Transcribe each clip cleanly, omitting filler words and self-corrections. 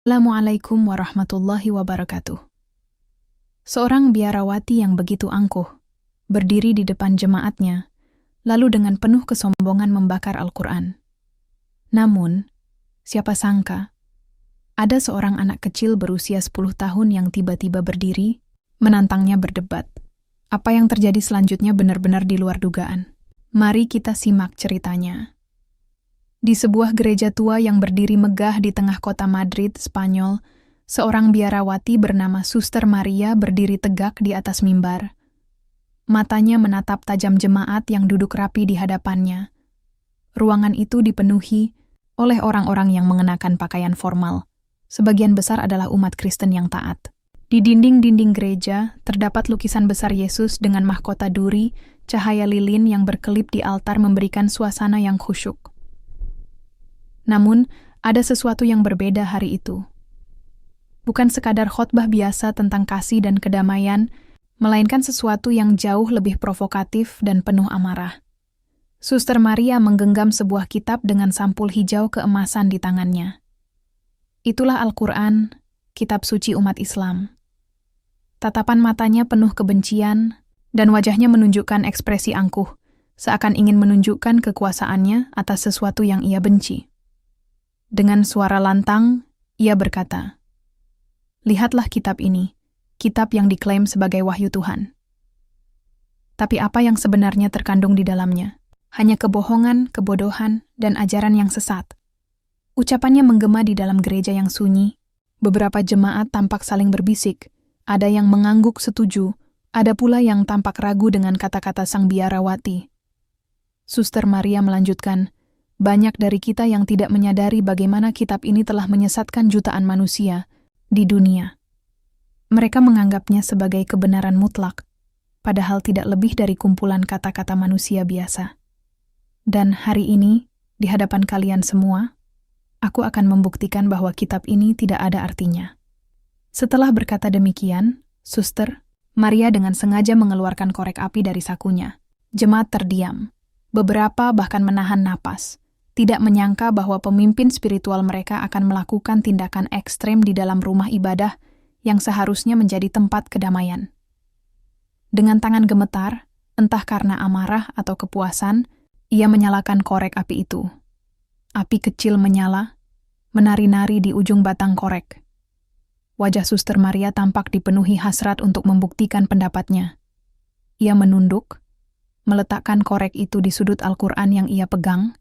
Assalamualaikum warahmatullahi wabarakatuh. Seorang biarawati yang begitu angkuh, berdiri di depan jemaatnya, lalu dengan penuh kesombongan membakar Al-Quran. Namun, siapa sangka, ada seorang anak kecil berusia 10 tahun yang tiba-tiba berdiri, menantangnya berdebat. Apa yang terjadi selanjutnya benar-benar di luar dugaan. Mari kita simak ceritanya. Di sebuah gereja tua yang berdiri megah di tengah kota Madrid, Spanyol, seorang biarawati bernama Suster Maria berdiri tegak di atas mimbar. Matanya menatap tajam jemaat yang duduk rapi di hadapannya. Ruangan itu dipenuhi oleh orang-orang yang mengenakan pakaian formal. Sebagian besar adalah umat Kristen yang taat. Di dinding-dinding gereja terdapat lukisan besar Yesus dengan mahkota duri, cahaya lilin yang berkelip di altar memberikan suasana yang khusyuk. Namun, ada sesuatu yang berbeda hari itu. Bukan sekadar khotbah biasa tentang kasih dan kedamaian, melainkan sesuatu yang jauh lebih provokatif dan penuh amarah. Suster Maria menggenggam sebuah kitab dengan sampul hijau keemasan di tangannya. Itulah Al-Quran, kitab suci umat Islam. Tatapan matanya penuh kebencian, dan wajahnya menunjukkan ekspresi angkuh, seakan ingin menunjukkan kekuasaannya atas sesuatu yang ia benci. Dengan suara lantang, ia berkata, "Lihatlah kitab ini, kitab yang diklaim sebagai wahyu Tuhan. Tapi apa yang sebenarnya terkandung di dalamnya? Hanya kebohongan, kebodohan, dan ajaran yang sesat." Ucapannya menggema di dalam gereja yang sunyi. Beberapa jemaat tampak saling berbisik, ada yang mengangguk setuju, ada pula yang tampak ragu dengan kata-kata sang biarawati. Suster Maria melanjutkan, "Banyak dari kita yang tidak menyadari bagaimana kitab ini telah menyesatkan jutaan manusia di dunia. Mereka menganggapnya sebagai kebenaran mutlak, padahal tidak lebih dari kumpulan kata-kata manusia biasa. Dan hari ini, di hadapan kalian semua, aku akan membuktikan bahwa kitab ini tidak ada artinya." Setelah berkata demikian, Suster Maria dengan sengaja mengeluarkan korek api dari sakunya. Jemaat terdiam. Beberapa bahkan menahan napas. Tidak menyangka bahwa pemimpin spiritual mereka akan melakukan tindakan ekstrem di dalam rumah ibadah yang seharusnya menjadi tempat kedamaian. Dengan tangan gemetar, entah karena amarah atau kepuasan, ia menyalakan korek api itu. Api kecil menyala, menari-nari di ujung batang korek. Wajah Suster Maria tampak dipenuhi hasrat untuk membuktikan pendapatnya. Ia menunduk, meletakkan korek itu di sudut Al-Quran yang ia pegang,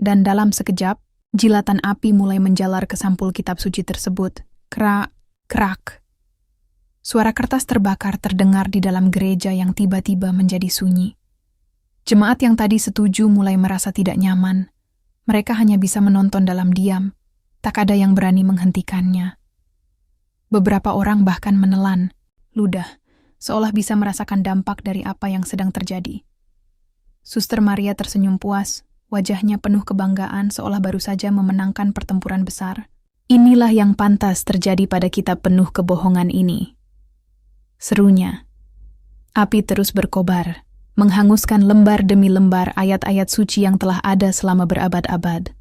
dan dalam sekejap, jilatan api mulai menjalar ke sampul kitab suci tersebut. Krak, krak. Suara kertas terbakar terdengar di dalam gereja yang tiba-tiba menjadi sunyi. Jemaat yang tadi setuju mulai merasa tidak nyaman. Mereka hanya bisa menonton dalam diam. Tak ada yang berani menghentikannya. Beberapa orang bahkan menelan, ludah, seolah bisa merasakan dampak dari apa yang sedang terjadi. Suster Maria tersenyum puas. Wajahnya penuh kebanggaan seolah baru saja memenangkan pertempuran besar. "Inilah yang pantas terjadi pada kitab penuh kebohongan ini," serunya. Api terus berkobar, menghanguskan lembar demi lembar ayat-ayat suci yang telah ada selama berabad-abad.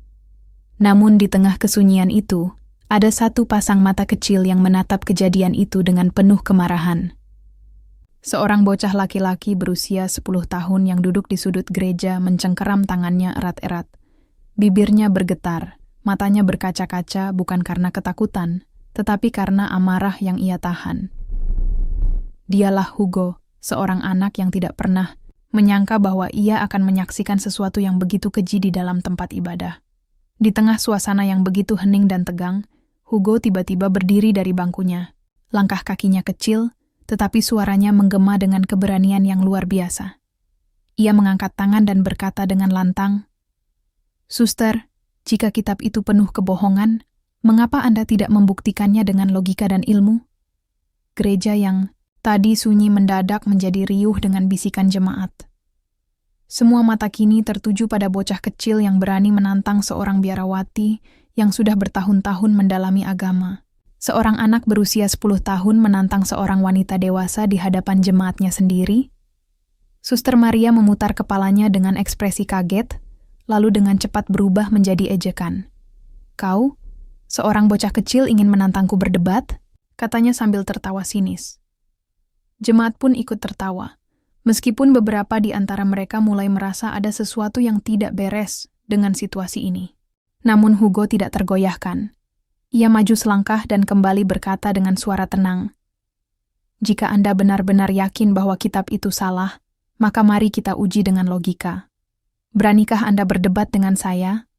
Namun di tengah kesunyian itu, ada satu pasang mata kecil yang menatap kejadian itu dengan penuh kemarahan. Seorang bocah laki-laki berusia 10 tahun yang duduk di sudut gereja mencengkeram tangannya erat-erat. Bibirnya bergetar, matanya berkaca-kaca bukan karena ketakutan, tetapi karena amarah yang ia tahan. Dialah Hugo, seorang anak yang tidak pernah menyangka bahwa ia akan menyaksikan sesuatu yang begitu keji di dalam tempat ibadah. Di tengah suasana yang begitu hening dan tegang, Hugo tiba-tiba berdiri dari bangkunya. Langkah kakinya kecil, tetapi suaranya menggema dengan keberanian yang luar biasa. Ia mengangkat tangan dan berkata dengan lantang, "Suster, jika kitab itu penuh kebohongan, mengapa Anda tidak membuktikannya dengan logika dan ilmu?" Gereja yang tadi sunyi mendadak menjadi riuh dengan bisikan jemaat. Semua mata kini tertuju pada bocah kecil yang berani menantang seorang biarawati yang sudah bertahun-tahun mendalami agama. Seorang anak berusia 10 tahun menantang seorang wanita dewasa di hadapan jemaatnya sendiri. Suster Maria memutar kepalanya dengan ekspresi kaget, lalu dengan cepat berubah menjadi ejekan. "Kau? Seorang bocah kecil ingin menantangku berdebat, katanya sambil tertawa sinis. Jemaat pun ikut tertawa, meskipun beberapa di antara mereka mulai merasa ada sesuatu yang tidak beres dengan situasi ini. Namun Hugo tidak tergoyahkan. Ia maju selangkah dan kembali berkata dengan suara tenang, "Jika Anda benar-benar yakin bahwa kitab itu salah, maka mari kita uji dengan logika. Beranikah Anda berdebat dengan saya?"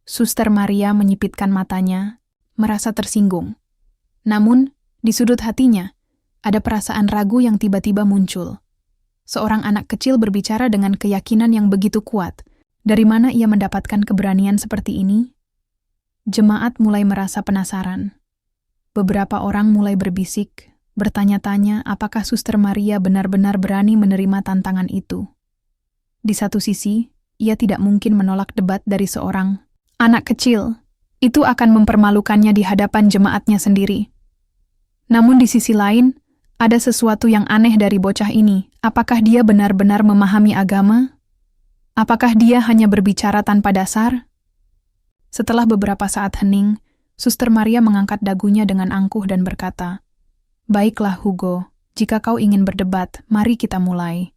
Suster Maria menyipitkan matanya, merasa tersinggung. Namun, di sudut hatinya, ada perasaan ragu yang tiba-tiba muncul. Seorang anak kecil berbicara dengan keyakinan yang begitu kuat. Dari mana ia mendapatkan keberanian seperti ini? Jemaat mulai merasa penasaran. Beberapa orang mulai berbisik, bertanya-tanya apakah Suster Maria benar-benar berani menerima tantangan itu. Di satu sisi, ia tidak mungkin menolak debat dari seorang anak kecil. Itu akan mempermalukannya di hadapan jemaatnya sendiri. Namun di sisi lain, ada sesuatu yang aneh dari bocah ini. Apakah dia benar-benar memahami agama? Apakah dia hanya berbicara tanpa dasar? Setelah beberapa saat hening, Suster Maria mengangkat dagunya dengan angkuh dan berkata, "Baiklah Hugo, jika kau ingin berdebat, mari kita mulai.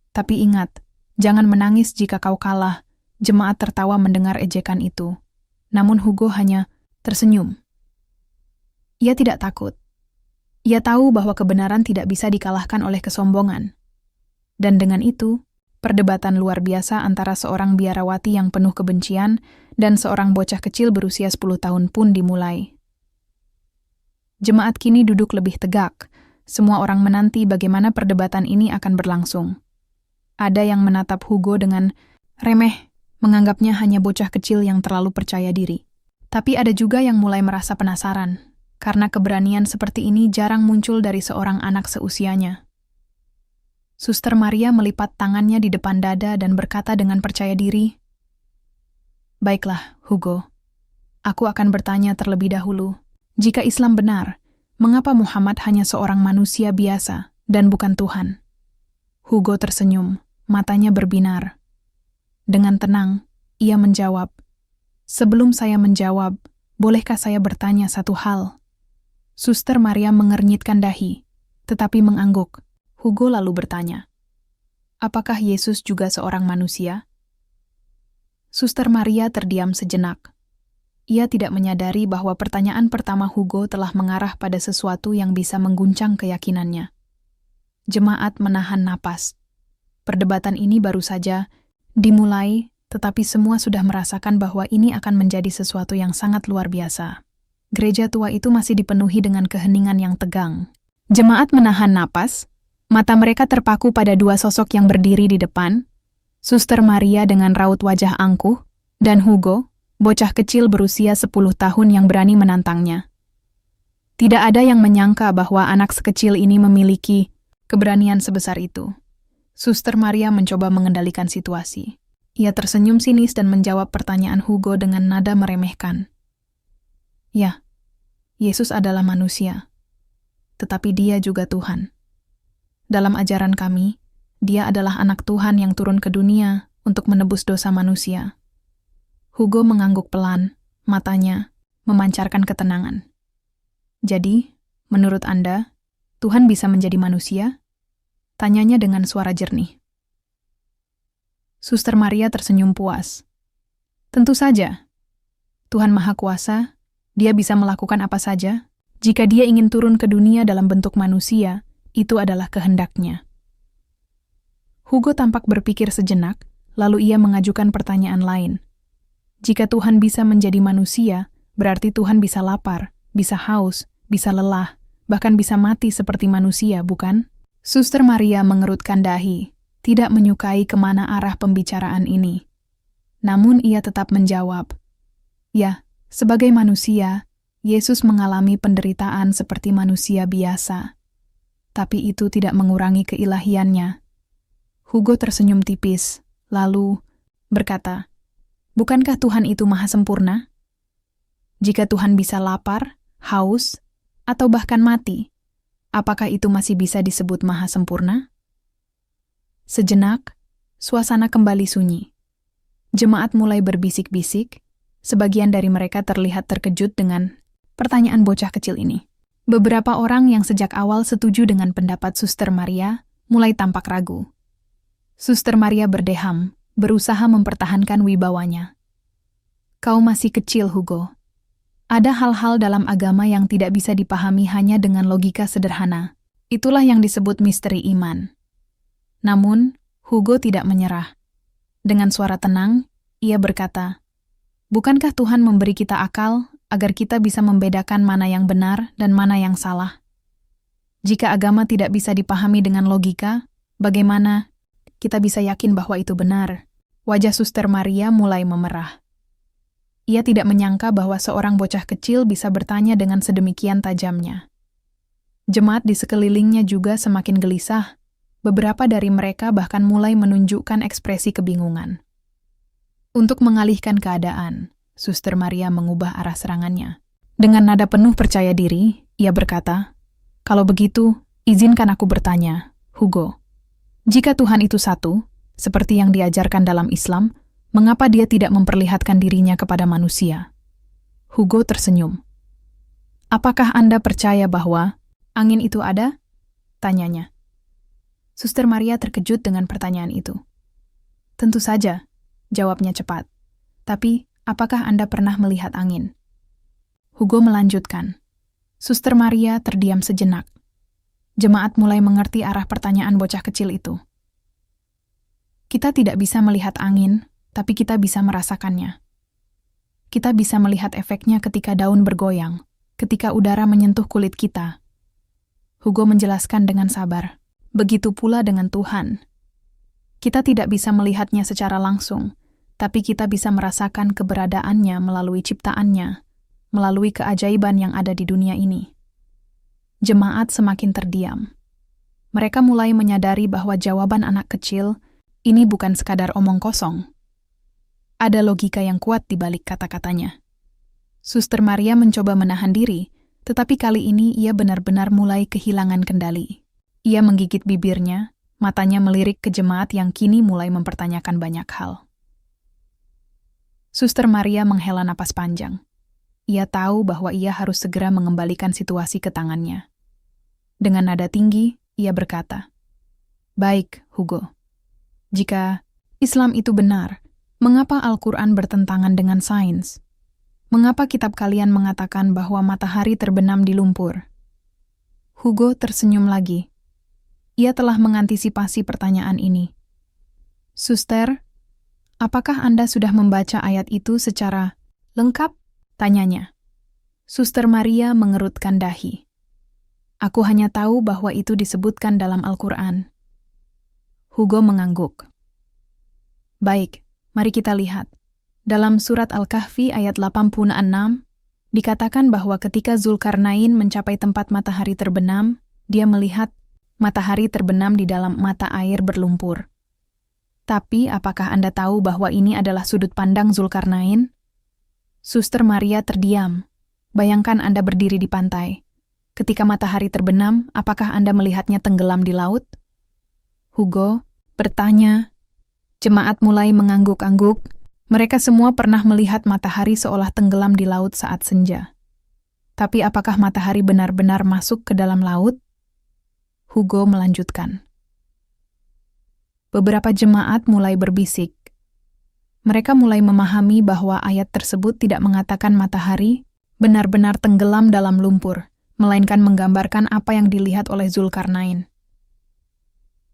Tapi ingat, jangan menangis jika kau kalah." Jemaat tertawa mendengar ejekan itu. Namun Hugo hanya tersenyum. Ia tidak takut. Ia tahu bahwa kebenaran tidak bisa dikalahkan oleh kesombongan. Dan dengan itu, perdebatan luar biasa antara seorang biarawati yang penuh kebencian dan seorang bocah kecil berusia 10 tahun pun dimulai. Jemaat kini duduk lebih tegak. Semua orang menanti bagaimana perdebatan ini akan berlangsung. Ada yang menatap Hugo dengan remeh, menganggapnya hanya bocah kecil yang terlalu percaya diri. Tapi ada juga yang mulai merasa penasaran, karena keberanian seperti ini jarang muncul dari seorang anak seusianya. Suster Maria melipat tangannya di depan dada dan berkata dengan percaya diri, "Baiklah, Hugo. Aku akan bertanya terlebih dahulu. Jika Islam benar, mengapa Muhammad hanya seorang manusia biasa dan bukan Tuhan?" Hugo tersenyum, matanya berbinar. Dengan tenang, ia menjawab, "Sebelum saya menjawab, bolehkah saya bertanya satu hal?" Suster Maria mengernyitkan dahi, tetapi mengangguk. Hugo lalu bertanya, "Apakah Yesus juga seorang manusia?" Suster Maria terdiam sejenak. Ia tidak menyadari bahwa pertanyaan pertama Hugo telah mengarah pada sesuatu yang bisa mengguncang keyakinannya. Jemaat menahan napas. Perdebatan ini baru saja dimulai, tetapi semua sudah merasakan bahwa ini akan menjadi sesuatu yang sangat luar biasa. Gereja tua itu masih dipenuhi dengan keheningan yang tegang. Jemaat menahan napas, mata mereka terpaku pada dua sosok yang berdiri di depan, Suster Maria dengan raut wajah angkuh, dan Hugo, bocah kecil berusia 10 tahun yang berani menantangnya. Tidak ada yang menyangka bahwa anak sekecil ini memiliki keberanian sebesar itu. Suster Maria mencoba mengendalikan situasi. Ia tersenyum sinis dan menjawab pertanyaan Hugo dengan nada meremehkan. "Ya, Yesus adalah manusia, tetapi dia juga Tuhan. Dalam ajaran kami, dia adalah anak Tuhan yang turun ke dunia untuk menebus dosa manusia." Hugo mengangguk pelan, matanya memancarkan ketenangan. "Jadi, menurut Anda, Tuhan bisa menjadi manusia?" Tanyanya dengan suara jernih. Suster Maria tersenyum puas. "Tentu saja. Tuhan Maha Kuasa, dia bisa melakukan apa saja. Jika dia ingin turun ke dunia dalam bentuk manusia, itu adalah kehendaknya." Hugo tampak berpikir sejenak, lalu ia mengajukan pertanyaan lain. Jika Tuhan bisa menjadi manusia, berarti Tuhan bisa lapar, bisa haus, bisa lelah, bahkan bisa mati seperti manusia, bukan? Suster Maria mengerutkan dahi, tidak menyukai kemana arah pembicaraan ini. Namun ia tetap menjawab, "Ya, sebagai manusia, Yesus mengalami penderitaan seperti manusia biasa. Tapi itu tidak mengurangi keilahiannya." Hugo tersenyum tipis, lalu berkata, "Bukankah Tuhan itu maha sempurna? Jika Tuhan bisa lapar, haus, atau bahkan mati, apakah itu masih bisa disebut maha sempurna?" Sejenak, suasana kembali sunyi. Jemaat mulai berbisik-bisik, Sebagian dari mereka terlihat terkejut dengan pertanyaan bocah kecil ini. Beberapa orang yang sejak awal setuju dengan pendapat Suster Maria mulai tampak ragu. Suster Maria berdeham, berusaha mempertahankan wibawanya. Kau masih kecil, Hugo. Ada hal-hal dalam agama yang tidak bisa dipahami hanya dengan logika sederhana. Itulah yang disebut misteri iman. Namun, Hugo tidak menyerah. Dengan suara tenang, ia berkata, "Bukankah Tuhan memberi kita akal agar kita bisa membedakan mana yang benar dan mana yang salah? Jika agama tidak bisa dipahami dengan logika, bagaimana kita bisa yakin bahwa itu benar?" Wajah Suster Maria mulai memerah. Ia tidak menyangka bahwa seorang bocah kecil bisa bertanya dengan sedemikian tajamnya. Jemaat di sekelilingnya juga semakin gelisah. Beberapa dari mereka bahkan mulai menunjukkan ekspresi kebingungan. Untuk mengalihkan keadaan, Suster Maria mengubah arah serangannya. Dengan nada penuh percaya diri, ia berkata, "Kalau begitu, izinkan aku bertanya, Hugo. Jika Tuhan itu satu, seperti yang diajarkan dalam Islam, mengapa dia tidak memperlihatkan dirinya kepada manusia?" Hugo tersenyum. "Apakah Anda percaya bahwa angin itu ada?" tanyanya. Suster Maria terkejut dengan pertanyaan itu. "Tentu saja," jawabnya cepat. "Tapi, apakah Anda pernah melihat angin?" Hugo melanjutkan. Suster Maria terdiam sejenak. Jemaat mulai mengerti arah pertanyaan bocah kecil itu. "Kita tidak bisa melihat angin, tapi kita bisa merasakannya. Kita bisa melihat efeknya ketika daun bergoyang, ketika udara menyentuh kulit kita." Hugo menjelaskan dengan sabar. Begitu pula dengan Tuhan. Kita tidak bisa melihatnya secara langsung, tapi kita bisa merasakan keberadaannya melalui ciptaannya, melalui keajaiban yang ada di dunia ini. Jemaat semakin terdiam. Mereka mulai menyadari bahwa jawaban anak kecil ini bukan sekadar omong kosong. Ada logika yang kuat di balik kata-katanya. Suster Maria mencoba menahan diri, tetapi kali ini ia benar-benar mulai kehilangan kendali. Ia menggigit bibirnya, matanya melirik ke jemaat yang kini mulai mempertanyakan banyak hal. Suster Maria menghela napas panjang. Ia tahu bahwa ia harus segera mengembalikan situasi ke tangannya. Dengan nada tinggi, ia berkata, "Baik, Hugo. Jika Islam itu benar, mengapa Al-Quran bertentangan dengan sains? Mengapa kitab kalian mengatakan bahwa matahari terbenam di lumpur?" Hugo tersenyum lagi. Ia telah mengantisipasi pertanyaan ini. "Suster, apakah Anda sudah membaca ayat itu secara lengkap?" tanyanya. Suster Maria mengerutkan dahi. "Aku hanya tahu bahwa itu disebutkan dalam Al-Quran." Hugo mengangguk. "Baik, mari kita lihat. Dalam surat Al-Kahfi ayat 86, dikatakan bahwa ketika Zulkarnain mencapai tempat matahari terbenam, dia melihat matahari terbenam di dalam mata air berlumpur. Tapi apakah Anda tahu bahwa ini adalah sudut pandang Zulkarnain?" Suster Maria terdiam. Bayangkan Anda berdiri di pantai. Ketika matahari terbenam, apakah Anda melihatnya tenggelam di laut? Hugo bertanya. Jemaat mulai mengangguk-angguk. Mereka semua pernah melihat matahari seolah tenggelam di laut saat senja. Tapi apakah matahari benar-benar masuk ke dalam laut? Hugo melanjutkan. Beberapa jemaat mulai berbisik. Mereka mulai memahami bahwa ayat tersebut tidak mengatakan matahari benar-benar tenggelam dalam lumpur, melainkan menggambarkan apa yang dilihat oleh Zulkarnain.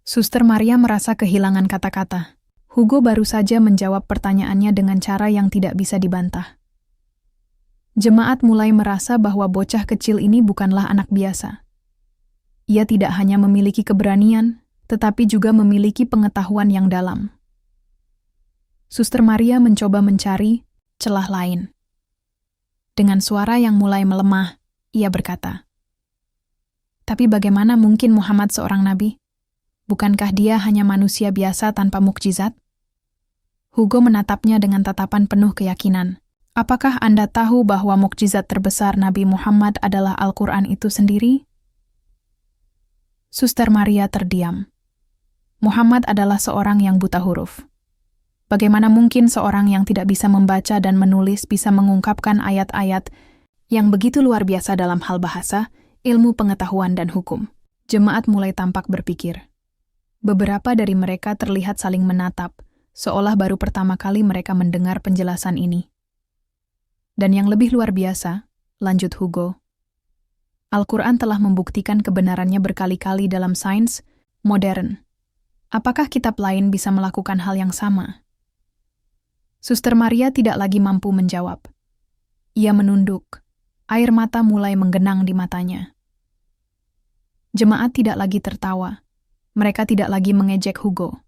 Suster Maria merasa kehilangan kata-kata. Hugo baru saja menjawab pertanyaannya dengan cara yang tidak bisa dibantah. Jemaat mulai merasa bahwa bocah kecil ini bukanlah anak biasa. Ia tidak hanya memiliki keberanian, tetapi juga memiliki pengetahuan yang dalam. Suster Maria mencoba mencari celah lain. Dengan suara yang mulai melemah, ia berkata, "Tapi bagaimana mungkin Muhammad seorang nabi? Bukankah dia hanya manusia biasa tanpa mukjizat?" Hugo menatapnya dengan tatapan penuh keyakinan. "Apakah Anda tahu bahwa mukjizat terbesar Nabi Muhammad adalah Al-Quran itu sendiri?" Suster Maria terdiam. Muhammad adalah seorang yang buta huruf. Bagaimana mungkin seorang yang tidak bisa membaca dan menulis bisa mengungkapkan ayat-ayat yang begitu luar biasa dalam hal bahasa, ilmu pengetahuan, dan hukum? Jemaat mulai tampak berpikir. Beberapa dari mereka terlihat saling menatap, seolah baru pertama kali mereka mendengar penjelasan ini. Dan yang lebih luar biasa, lanjut Hugo, Al-Quran telah membuktikan kebenarannya berkali-kali dalam sains modern. Apakah kitab lain bisa melakukan hal yang sama? Suster Maria tidak lagi mampu menjawab. Ia menunduk. Air mata mulai menggenang di matanya. Jemaat tidak lagi tertawa. Mereka tidak lagi mengejek Hugo.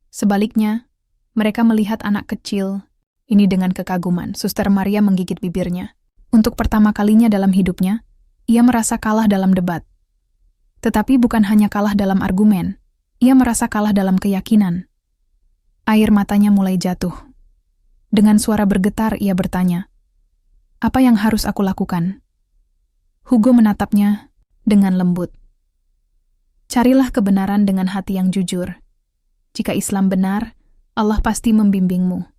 Sebaliknya, mereka melihat anak kecil ini dengan kekaguman. Suster Maria menggigit bibirnya. Untuk pertama kalinya dalam hidupnya, ia merasa kalah dalam debat. Tetapi bukan hanya kalah dalam argumen, ia merasa kalah dalam keyakinan. Air matanya mulai jatuh. Dengan suara bergetar ia bertanya, "Apa yang harus aku lakukan?" Hugo menatapnya dengan lembut. "Carilah kebenaran dengan hati yang jujur. Jika Islam benar, Allah pasti membimbingmu."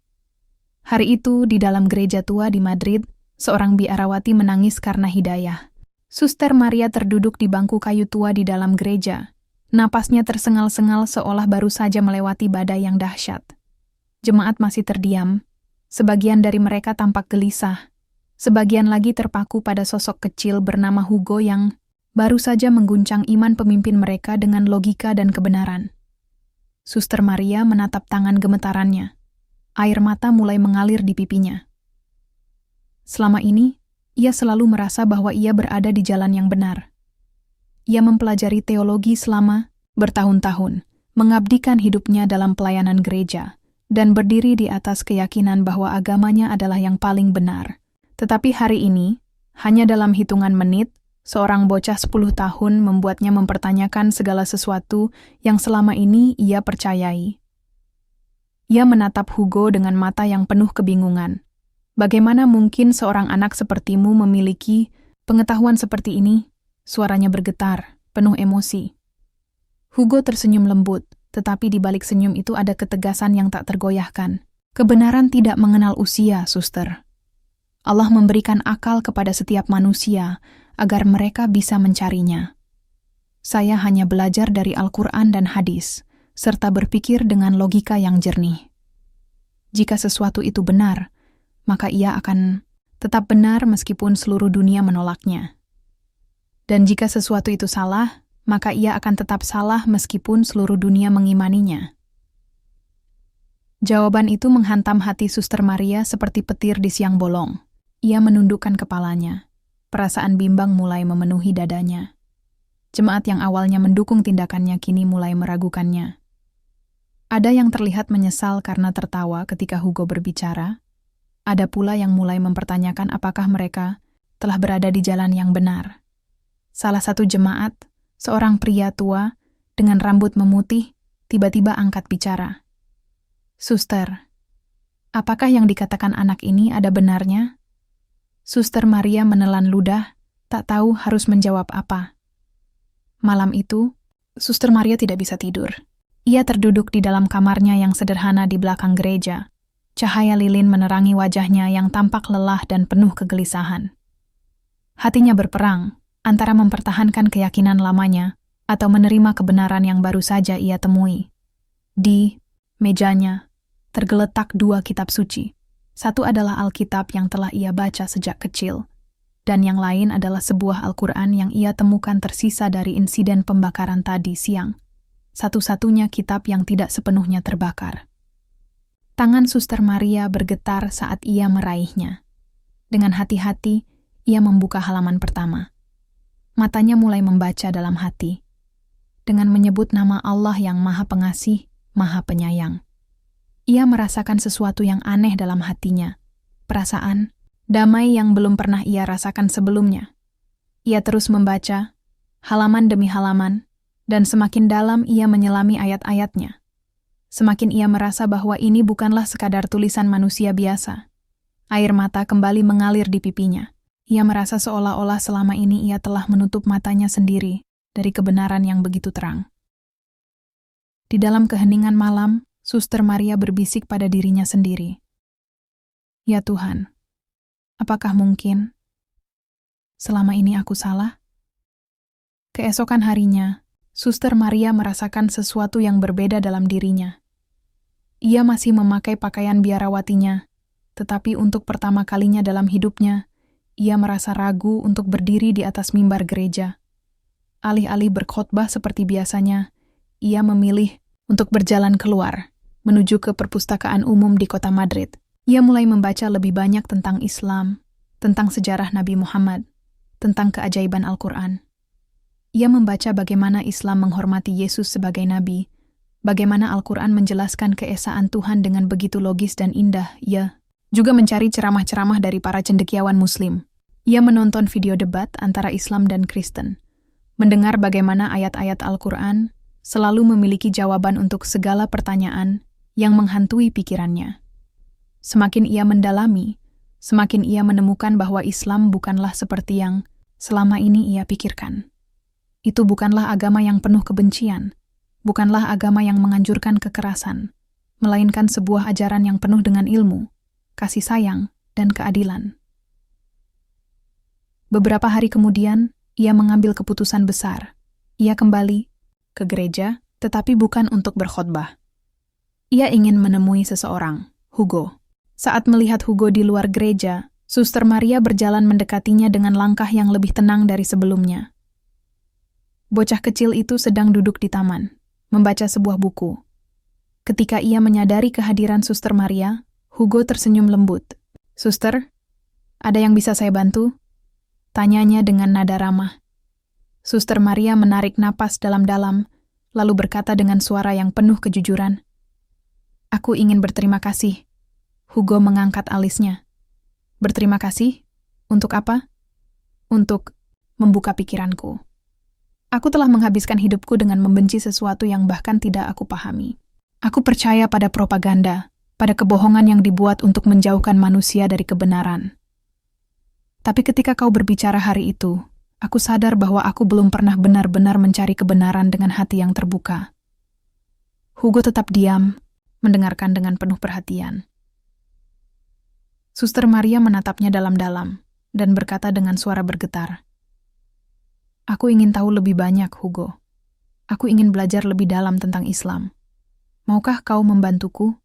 Hari itu, di dalam gereja tua di Madrid, seorang biarawati menangis karena hidayah. Suster Maria terduduk di bangku kayu tua di dalam gereja. Napasnya tersengal-sengal seolah baru saja melewati badai yang dahsyat. Jemaat masih terdiam. Sebagian dari mereka tampak gelisah. Sebagian lagi terpaku pada sosok kecil bernama Hugo yang baru saja mengguncang iman pemimpin mereka dengan logika dan kebenaran. Suster Maria menatap tangan gemetarannya. Air mata mulai mengalir di pipinya. Selama ini, ia selalu merasa bahwa ia berada di jalan yang benar. Ia mempelajari teologi selama bertahun-tahun, mengabdikan hidupnya dalam pelayanan gereja, dan berdiri di atas keyakinan bahwa agamanya adalah yang paling benar. Tetapi hari ini, hanya dalam hitungan menit, seorang bocah 10 tahun membuatnya mempertanyakan segala sesuatu yang selama ini ia percayai. Ia menatap Hugo dengan mata yang penuh kebingungan. "Bagaimana mungkin seorang anak sepertimu memiliki pengetahuan seperti ini?" Suaranya bergetar, penuh emosi. Hugo tersenyum lembut, tetapi di balik senyum itu ada ketegasan yang tak tergoyahkan. "Kebenaran tidak mengenal usia, suster. Allah memberikan akal kepada setiap manusia agar mereka bisa mencarinya. Saya hanya belajar dari Al-Quran dan hadis, serta berpikir dengan logika yang jernih. Jika sesuatu itu benar, maka ia akan tetap benar meskipun seluruh dunia menolaknya. Dan jika sesuatu itu salah, maka ia akan tetap salah meskipun seluruh dunia mengimaninya." Jawaban itu menghantam hati Suster Maria seperti petir di siang bolong. Ia menundukkan kepalanya. Perasaan bimbang mulai memenuhi dadanya. Jemaat yang awalnya mendukung tindakannya kini mulai meragukannya. Ada yang terlihat menyesal karena tertawa ketika Hugo berbicara. Ada pula yang mulai mempertanyakan apakah mereka telah berada di jalan yang benar. Salah satu jemaat, seorang pria tua dengan rambut memutih, tiba-tiba angkat bicara. "Suster, apakah yang dikatakan anak ini ada benarnya?" Suster Maria menelan ludah, tak tahu harus menjawab apa. Malam itu, Suster Maria tidak bisa tidur. Ia terduduk di dalam kamarnya yang sederhana di belakang gereja. Cahaya lilin menerangi wajahnya yang tampak lelah dan penuh kegelisahan. Hatinya berperang antara mempertahankan keyakinan lamanya atau menerima kebenaran yang baru saja ia temui. Di mejanya tergeletak 2 kitab suci. Satu adalah Alkitab yang telah ia baca sejak kecil, dan yang lain adalah sebuah Al-Quran yang ia temukan tersisa dari insiden pembakaran tadi siang. Satu-satunya kitab yang tidak sepenuhnya terbakar. Tangan Suster Maria bergetar saat ia meraihnya. Dengan hati-hati, ia membuka halaman pertama. Matanya mulai membaca dalam hati. Dengan menyebut nama Allah yang Maha Pengasih, Maha Penyayang. Ia merasakan sesuatu yang aneh dalam hatinya. Perasaan damai yang belum pernah ia rasakan sebelumnya. Ia terus membaca, halaman demi halaman, dan semakin dalam ia menyelami ayat-ayatnya. Semakin ia merasa bahwa ini bukanlah sekadar tulisan manusia biasa. Air mata kembali mengalir di pipinya. Ia merasa seolah-olah selama ini ia telah menutup matanya sendiri dari kebenaran yang begitu terang. Di dalam keheningan malam, Suster Maria berbisik pada dirinya sendiri. Ya Tuhan, apakah mungkin selama ini aku salah? Keesokan harinya, Suster Maria merasakan sesuatu yang berbeda dalam dirinya. Ia masih memakai pakaian biarawatinya, tetapi untuk pertama kalinya dalam hidupnya, ia merasa ragu untuk berdiri di atas mimbar gereja. Alih-alih berkhotbah seperti biasanya, ia memilih untuk berjalan keluar, menuju ke perpustakaan umum di kota Madrid. Ia mulai membaca lebih banyak tentang Islam, tentang sejarah Nabi Muhammad, tentang keajaiban Al-Quran. Ia membaca bagaimana Islam menghormati Yesus sebagai Nabi, bagaimana Al-Quran menjelaskan keesaan Tuhan dengan begitu logis dan indah. Ia juga mencari ceramah-ceramah dari para cendekiawan Muslim. Ia menonton video debat antara Islam dan Kristen, mendengar bagaimana ayat-ayat Al-Quran selalu memiliki jawaban untuk segala pertanyaan yang menghantui pikirannya. Semakin ia mendalami, semakin ia menemukan bahwa Islam bukanlah seperti yang selama ini ia pikirkan. Itu bukanlah agama yang penuh kebencian, bukanlah agama yang menganjurkan kekerasan, melainkan sebuah ajaran yang penuh dengan ilmu, kasih sayang, dan keadilan. Beberapa hari kemudian, ia mengambil keputusan besar. Ia kembali ke gereja, tetapi bukan untuk berkhotbah. Ia ingin menemui seseorang, Hugo. Saat melihat Hugo di luar gereja, Suster Maria berjalan mendekatinya dengan langkah yang lebih tenang dari sebelumnya. Bocah kecil itu sedang duduk di taman, membaca sebuah buku. Ketika ia menyadari kehadiran Suster Maria, Hugo tersenyum lembut. "Suster, ada yang bisa saya bantu?" Tanyanya dengan nada ramah. Suster Maria menarik napas dalam-dalam, lalu berkata dengan suara yang penuh kejujuran, "Aku ingin berterima kasih." Hugo mengangkat alisnya. "Berterima kasih? Untuk apa?" "Untuk membuka pikiranku. Aku telah menghabiskan hidupku dengan membenci sesuatu yang bahkan tidak aku pahami. Aku percaya pada propaganda, pada kebohongan yang dibuat untuk menjauhkan manusia dari kebenaran. Tapi ketika kau berbicara hari itu, aku sadar bahwa aku belum pernah benar-benar mencari kebenaran dengan hati yang terbuka." Hugo tetap diam, mendengarkan dengan penuh perhatian. Suster Maria menatapnya dalam-dalam dan berkata dengan suara bergetar, "Aku ingin tahu lebih banyak, Hugo. Aku ingin belajar lebih dalam tentang Islam. Maukah kau membantuku?"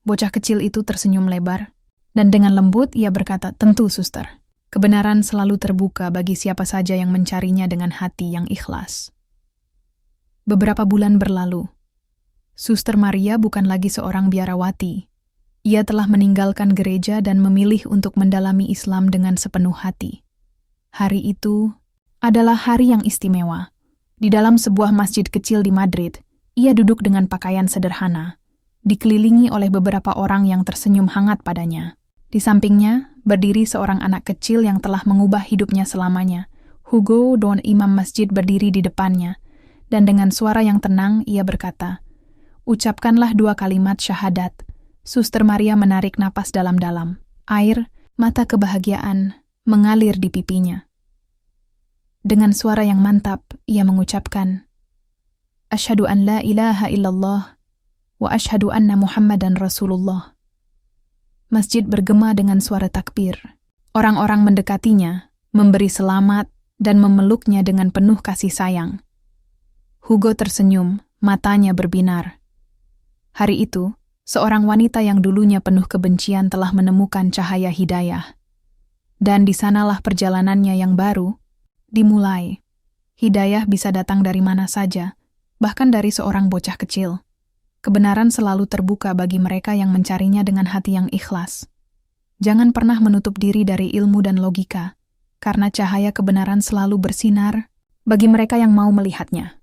Bocah kecil itu tersenyum lebar, dan dengan lembut ia berkata, "Tentu, suster. Kebenaran selalu terbuka bagi siapa saja yang mencarinya dengan hati yang ikhlas." Beberapa bulan berlalu. Suster Maria bukan lagi seorang biarawati. Ia telah meninggalkan gereja dan memilih untuk mendalami Islam dengan sepenuh hati. Hari itu adalah hari yang istimewa. Di dalam sebuah masjid kecil di Madrid, ia duduk dengan pakaian sederhana, dikelilingi oleh beberapa orang yang tersenyum hangat padanya. Di sampingnya, berdiri seorang anak kecil yang telah mengubah hidupnya selamanya. Hugo, don imam masjid, berdiri di depannya, dan dengan suara yang tenang ia berkata, "Ucapkanlah 2 kalimat syahadat." Suster Maria menarik napas dalam-dalam. Air mata kebahagiaan mengalir di pipinya. Dengan suara yang mantap, ia mengucapkan, "Asyhadu an la ilaha illallah wa asyhadu anna Muhammadan Rasulullah." Masjid bergema dengan suara takbir. Orang-orang mendekatinya, memberi selamat, dan memeluknya dengan penuh kasih sayang. Hugo tersenyum, matanya berbinar. Hari itu, seorang wanita yang dulunya penuh kebencian telah menemukan cahaya hidayah. Dan di sanalah perjalanannya yang baru dimulai. Hidayah bisa datang dari mana saja, bahkan dari seorang bocah kecil. Kebenaran selalu terbuka bagi mereka yang mencarinya dengan hati yang ikhlas. Jangan pernah menutup diri dari ilmu dan logika, karena cahaya kebenaran selalu bersinar bagi mereka yang mau melihatnya.